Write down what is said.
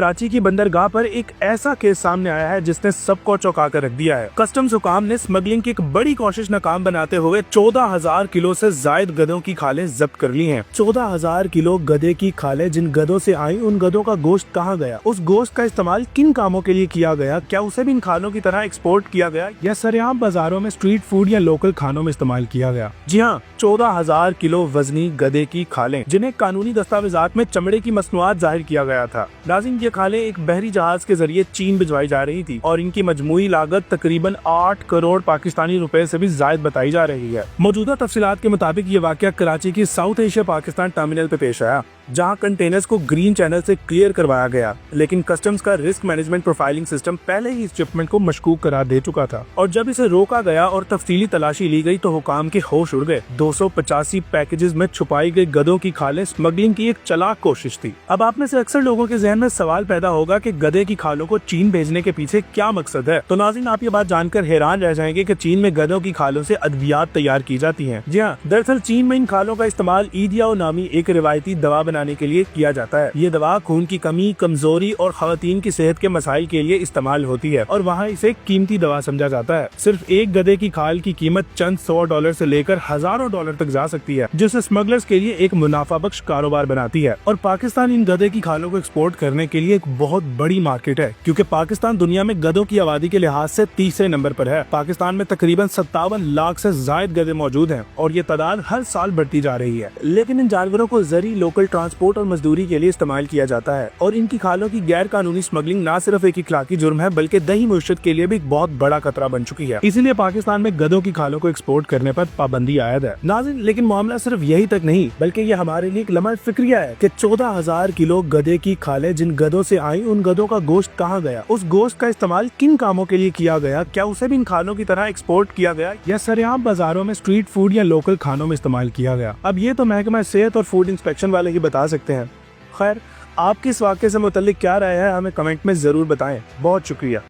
कराची की बंदरगाह पर एक ऐसा केस सामने आया है जिसने सबको चौंका कर रख दिया है। कस्टम्स हुकाम ने स्मगलिंग की एक बड़ी कोशिश नाकाम बनाते हुए 14,000 किलो से जायद गधों की खालें जब्त कर ली हैं। 14,000 किलो गधे की खालें जिन गधों से आई, उन गधों का गोश्त कहाँ गया, उस गोश्त का इस्तेमाल किन कामों के लिए किया गया, क्या उसे भी इन खानों की तरह एक्सपोर्ट किया गया या सरेआम बाजारों में स्ट्रीट फूड या लोकल खानों में इस्तेमाल किया गया। जी हाँ, 14,000 किलो वजनी गधे की खालें जिन्हें कानूनी दस्तावेजात में चमड़े की मसनूआत जाहिर किया गया था। नाज़रीन, ये खालें एक बहरी जहाज के जरिए चीन भिजवाई जा रही थी और इनकी मजमूई लागत तकरीबन 8 करोड़ पाकिस्तानी रुपए से भी जायद बताई जा रही है। मौजूदा तफसीलात के मुताबिक ये वाकया कराची की साउथ एशिया पाकिस्तान टर्मिनल पे पेश आया, जहां कंटेनर्स को ग्रीन चैनल से क्लियर करवाया गया, लेकिन कस्टम्स का रिस्क मैनेजमेंट प्रोफाइलिंग सिस्टम पहले ही इस शिपमेंट को मशकूक करार दे चुका था और जब इसे रोका गया और तफसीली तलाशी ली गई तो हुकाम के होश उड़ गए। 285 पैकेजेस में छुपाई गई गधों की खालें स्मगलिंग की एक चालाक कोशिश थी। अब आप में से अक्सर लोगों के जहन में सवाल पैदा होगा कि गधे की खालों को चीन भेजने के पीछे क्या मकसद है। तो नाज़रीन, आप ये बात जानकर हैरान रह जाएंगे कि चीन में गधों की खालों से अद्वियात तैयार की जाती हैं। जी हाँ, दरअसल चीन में इन खालों का इस्तेमाल ईडियाओ नामी एक रिवायती दवा बनाने के लिए किया जाता है। ये दवा खून की कमी, कमजोरी और खवातीन की सेहत के मसाइल के लिए इस्तेमाल होती है और वहाँ इसे कीमती दवा समझा जाता है। सिर्फ एक गधे की खाल की कीमत चंद $100 से लेकर हजारों डॉलर तक जा सकती है, जिससे स्मगलर्स के लिए एक मुनाफा बख्श कारोबार बनाती है। और पाकिस्तान इन गधे की खालों को एक्सपोर्ट करने के लिए एक बहुत बड़ी मार्केट है, क्योंकि पाकिस्तान दुनिया में गधों की आबादी के लिहाज से तीसरे नंबर पर है। पाकिस्तान में तकरीबन 57 लाख से जायद गधे मौजूद हैं और ये तादाद हर साल बढ़ती जा रही है। लेकिन इन जानवरों को जरी, लोकल ट्रांसपोर्ट और मजदूरी के लिए इस्तेमाल किया जाता है और इनकी खालों की गैर कानूनी स्मगलिंग न सिर्फ एक इखलाकी जुर्म है बल्कि दही मुआशरत के लिए भी एक बहुत बड़ा खतरा बन चुकी है। इसीलिए पाकिस्तान में गधों की खालों को एक्सपोर्ट करने पर पाबंदी आयद है। नाज़रीन, लेकिन मामला सिर्फ यही तक नहीं, बल्कि ये हमारे लिए एक लम्हा फिक्रिया है कि 14,000 किलो गधे की खालें जिन गधों से आई, उन गधों का गोश्त कहाँ गया, उस गोश्त का इस्तेमाल किन कामों के लिए किया गया, क्या उसे भी इन खालों की तरह एक्सपोर्ट किया गया या सरेआम बाजारों में स्ट्रीट फूड या लोकल खानों में इस्तेमाल किया गया। अब ये तो महकमा सेहत और फूड इंस्पेक्शन वाले ही बता सकते हैं। खैर, आपकी इस वाक़े से मुतल्लिक क्या राय है, हमें कमेंट में जरूर बताएं। बहुत शुक्रिया।